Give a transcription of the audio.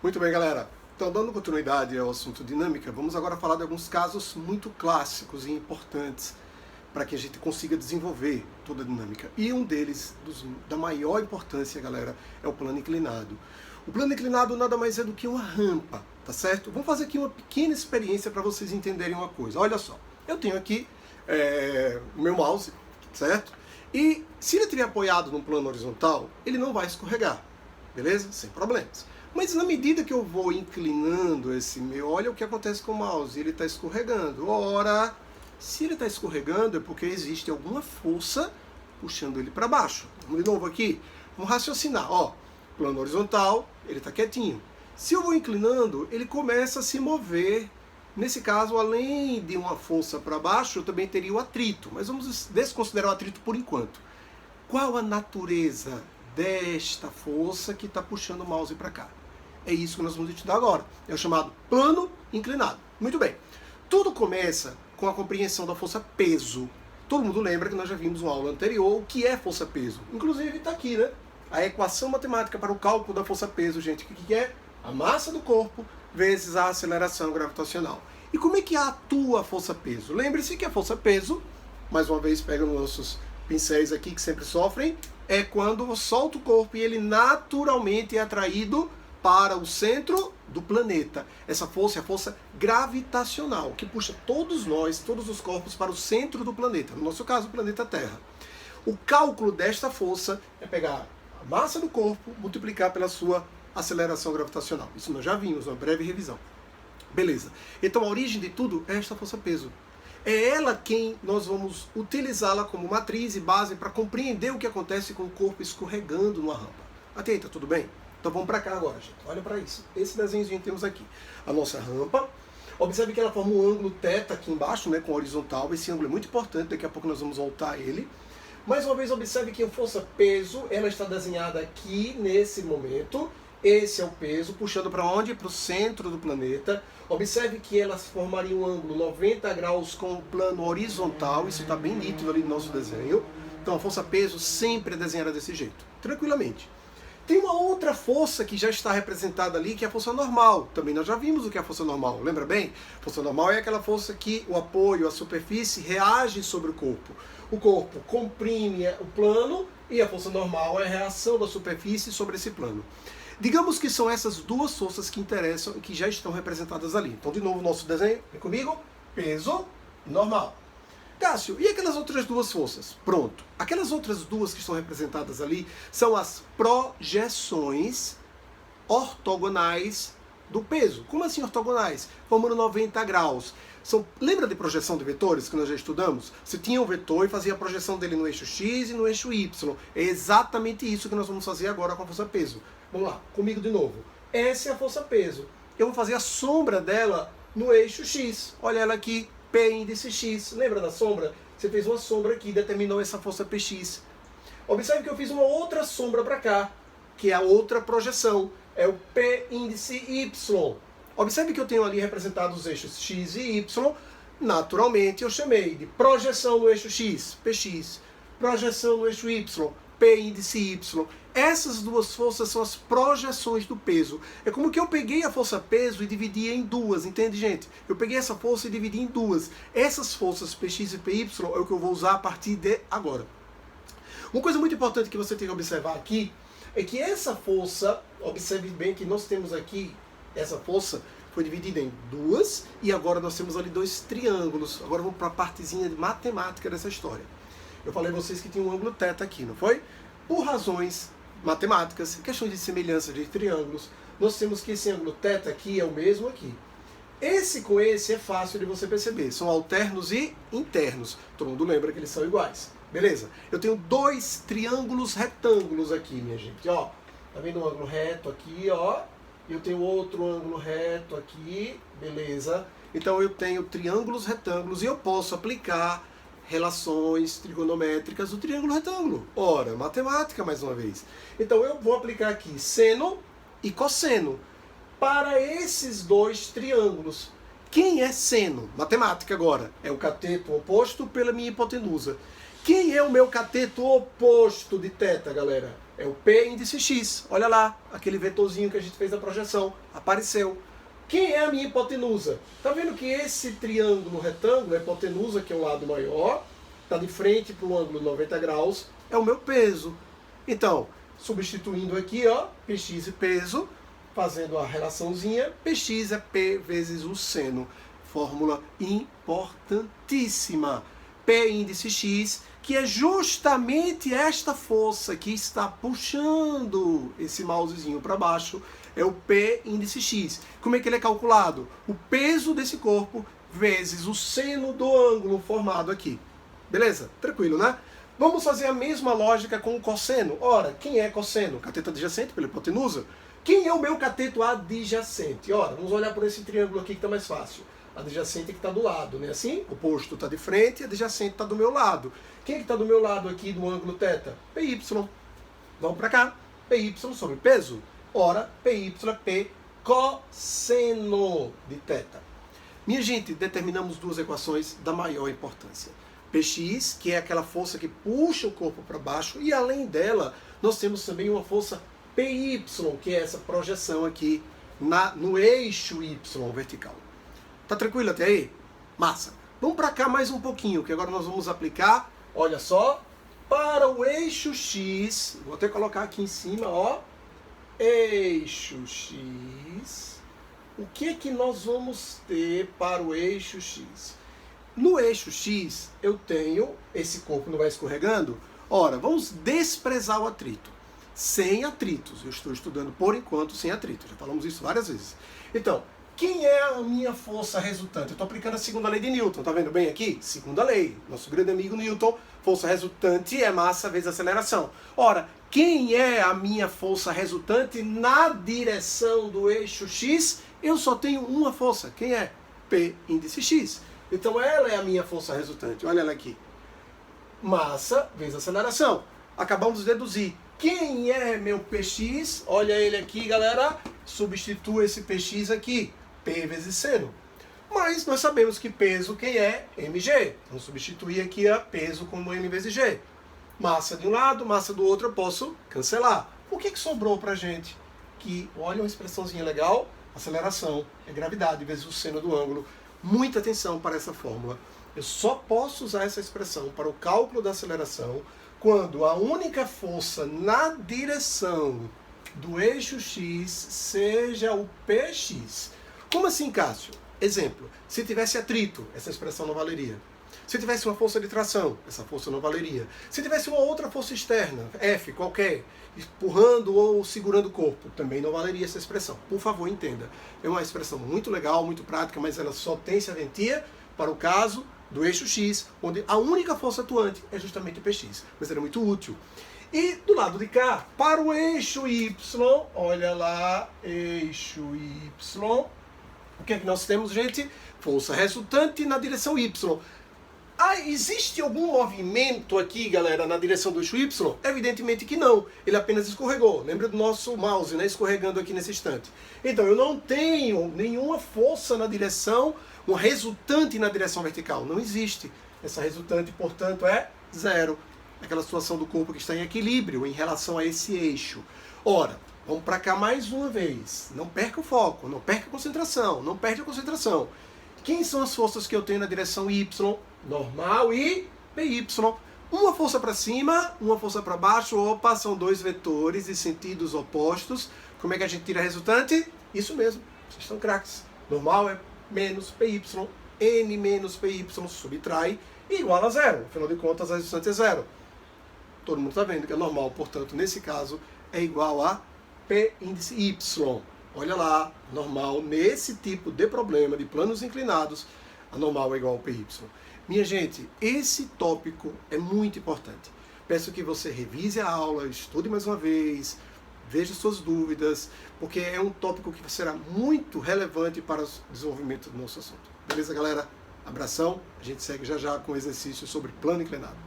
Muito bem, galera. Então, dando continuidade ao assunto dinâmica, vamos agora falar de alguns casos muito clássicos e importantes para que a gente consiga desenvolver toda a dinâmica. E um deles, da maior importância, galera, é o plano inclinado. O plano inclinado nada mais é do que uma rampa, tá certo? Vamos fazer aqui uma pequena experiência para vocês entenderem uma coisa. Olha só, eu tenho aqui o meu mouse, certo? E se ele estiver apoiado no plano horizontal, ele não vai escorregar, beleza? Sem problemas. Mas na medida que eu vou inclinando esse meu, olha o que acontece com o mouse, ele está escorregando. Ora, se ele está escorregando é porque existe alguma força puxando ele para baixo. Vamos de novo aqui, vamos raciocinar. Ó, plano horizontal, ele está quietinho. Se eu vou inclinando, ele começa a se mover. Nesse caso, além de uma força para baixo, eu também teria o atrito. Mas vamos desconsiderar o atrito por enquanto. Qual a natureza desta força que está puxando o mouse para cá? É isso que nós vamos estudar agora. É o chamado plano inclinado. Muito bem. Tudo começa com a compreensão da força peso. Todo mundo lembra que nós já vimos uma aula anterior o que é força peso. Inclusive está aqui, né? A equação matemática para o cálculo da força peso, gente. O que é? A massa do corpo vezes a aceleração gravitacional. E como é que atua a força peso? Lembre-se que a força peso, mais uma vez pega nos nossos pincéis aqui que sempre sofrem, é quando eu solto o corpo e ele naturalmente é atraído para o centro do planeta. Essa força é a força gravitacional, que puxa todos nós, todos os corpos para o centro do planeta. No nosso caso, o planeta Terra. O cálculo desta força é pegar a massa do corpo, multiplicar pela sua aceleração gravitacional. Isso nós já vimos, uma breve revisão. Beleza. Então a origem de tudo é esta força-peso. É ela quem nós vamos utilizá-la como matriz e base para compreender o que acontece com o corpo escorregando numa rampa. Atenta, tudo bem? Então vamos para cá agora, gente. Olha para isso. Esse desenhozinho que temos aqui. A nossa rampa. Observe que ela forma um ângulo θ aqui embaixo, né, com horizontal. Esse ângulo é muito importante, daqui a pouco nós vamos voltar a ele. Mais uma vez, observe que a força-peso, ela está desenhada aqui nesse momento. Esse é o peso, puxando para onde? Para o centro do planeta. Observe que elas formariam um ângulo 90 graus com o plano horizontal. Isso está bem nítido ali no nosso desenho. Então a força-peso sempre é desenhada desse jeito, tranquilamente. Tem uma outra força que já está representada ali, que é a força normal. Também nós já vimos o que é a força normal, lembra bem? A força normal é aquela força que o apoio, a superfície, reage sobre o corpo. O corpo comprime o plano e a força normal é a reação da superfície sobre esse plano. Digamos que são essas duas forças que interessam e que já estão representadas ali. Então, de novo, o nosso desenho, vem comigo, peso normal. Cássio, e aquelas outras duas forças? Pronto. Aquelas outras duas que estão representadas ali são as projeções ortogonais do peso. Como assim ortogonais? Formando 90 graus. Lembra de projeção de vetores que nós já estudamos? Você tinha um vetor e fazia a projeção dele no eixo X e no eixo Y. É exatamente isso que nós vamos fazer agora com a força peso. Vamos lá, comigo de novo. Essa é a força peso. Eu vou fazer a sombra dela no eixo X. Olha ela aqui. P índice X. Lembra da sombra? Você fez uma sombra aqui e determinou essa força PX. Observe que eu fiz uma outra sombra para cá, que é a outra projeção. É o P índice Y. Observe que eu tenho ali representados os eixos X e Y. Naturalmente, eu chamei de projeção no eixo X, PX. Projeção no eixo Y, P índice Y. Essas duas forças são as projeções do peso. É como que eu peguei a força peso e dividi em duas, entende, gente? Eu peguei essa força e dividi em duas. Essas forças Px e Py é o que eu vou usar a partir de agora. Uma coisa muito importante que você tem que observar aqui é que essa força, observe bem que nós temos aqui, essa força foi dividida em duas e agora nós temos ali dois triângulos. Agora vamos para a partezinha de matemática dessa história. Eu falei a vocês que tinha um ângulo θ aqui, não foi? Por razões matemáticas, questões de semelhança de triângulos, nós temos que esse ângulo θ aqui é o mesmo aqui. Esse com esse é fácil de você perceber, são alternos e internos. Todo mundo lembra que eles são iguais. Beleza? Eu tenho dois triângulos retângulos aqui, minha gente. Ó, tá vendo um ângulo reto aqui, ó? E eu tenho outro ângulo reto aqui, beleza? Então eu tenho triângulos retângulos e eu posso aplicar relações trigonométricas do triângulo retângulo. Ora, matemática mais uma vez. Então eu vou aplicar aqui seno e cosseno para esses dois triângulos. Quem é seno? Matemática agora. É o cateto oposto pela minha hipotenusa. Quem é o meu cateto oposto de θ, galera? É o P índice X. Olha lá, aquele vetorzinho que a gente fez na projeção. Apareceu. Quem é a minha hipotenusa? Tá vendo que esse triângulo retângulo, a hipotenusa, que é o lado maior, está de frente para o ângulo 90 graus, é o meu peso. Então, substituindo aqui, ó, Px e peso, fazendo a relaçãozinha, Px é P vezes o seno. Fórmula importantíssima. P índice X, que é justamente esta força que está puxando esse mousezinho para baixo, é o P índice X. Como é que ele é calculado? O peso desse corpo vezes o seno do ângulo formado aqui. Beleza? Tranquilo, né? Vamos fazer a mesma lógica com o cosseno. Ora, quem é cosseno? Cateto adjacente pela hipotenusa. Quem é o meu cateto adjacente? Ora, vamos olhar por esse triângulo aqui que está mais fácil. Adjacente que está do lado, né? Assim, o oposto está de frente, adjacente está do meu lado. Quem é que está do meu lado aqui do ângulo θ? PY. Vamos para cá. PY sobre peso. Ora, PY é P cosseno de θ. Minha gente, determinamos duas equações da maior importância. Px, que é aquela força que puxa o corpo para baixo, e além dela, nós temos também uma força PY, que é essa projeção aqui no eixo Y vertical. Tá tranquilo até aí? Massa. Vamos para cá mais um pouquinho, que agora nós vamos aplicar, olha só, para o eixo X, vou até colocar aqui em cima, ó, eixo X. O que é que nós vamos ter para o eixo X? No eixo X, eu tenho, esse corpo não vai escorregando, ora, vamos desprezar o atrito. Sem atritos, eu estou estudando por enquanto sem atrito, já falamos isso várias vezes. Então, quem é a minha força resultante? Eu estou aplicando a segunda lei de Newton, tá vendo bem aqui? Segunda lei, nosso grande amigo Newton, força resultante é massa vezes aceleração. Ora, quem é a minha força resultante na direção do eixo X? Eu só tenho uma força, quem é? P índice X. Então ela é a minha força resultante, olha ela aqui. Massa vezes aceleração. Acabamos de deduzir. Quem é meu Px? Olha ele aqui, galera. Substitua esse Px aqui. P vezes seno. Mas nós sabemos que peso quem é? mg. Vamos substituir aqui a peso como m vezes g. Massa de um lado, massa do outro eu posso cancelar. O que sobrou pra gente? Que, olha uma expressãozinha legal. Aceleração é gravidade vezes o seno do ângulo. Muita atenção para essa fórmula. Eu só posso usar essa expressão para o cálculo da aceleração quando a única força na direção do eixo X seja o Px. Como assim, Cássio? Exemplo, se tivesse atrito, essa expressão não valeria. Se tivesse uma força de tração, essa força não valeria. Se tivesse uma outra força externa, F, qualquer, empurrando ou segurando o corpo, também não valeria essa expressão. Por favor, entenda. É uma expressão muito legal, muito prática, mas ela só tem serventia para o caso do eixo X, onde a única força atuante é justamente o Px. Mas era muito útil. E do lado de cá, para o eixo Y, olha lá, eixo Y, o que é que nós temos, gente? Força resultante na direção Y. Ah, existe algum movimento aqui, galera, na direção do eixo Y? Evidentemente que não. Ele apenas escorregou. Lembra do nosso mouse, né? Escorregando aqui nesse instante. Então, eu não tenho nenhuma força na direção, uma resultante na direção vertical. Não existe. Essa resultante, portanto, é zero. Aquela situação do corpo que está em equilíbrio em relação a esse eixo. Ora, vamos para cá mais uma vez. Não perca o foco, não perca a concentração, não perde a concentração. Quem são as forças que eu tenho na direção Y? Normal e PY. Uma força para cima, uma força para baixo. Opa, são dois vetores de sentidos opostos. Como é que a gente tira a resultante? Isso mesmo, vocês estão craques. Normal é menos PY, N menos PY subtrai igual a zero. Afinal de contas, a resultante é zero. Todo mundo está vendo que é normal, portanto, nesse caso, é igual a P índice Y. Olha lá, normal, nesse tipo de problema de planos inclinados, a normal é igual ao PY. Minha gente, esse tópico é muito importante. Peço que você revise a aula, estude mais uma vez, veja suas dúvidas, porque é um tópico que será muito relevante para o desenvolvimento do nosso assunto. Beleza, galera? Abração, a gente segue já já com exercícios sobre plano inclinado.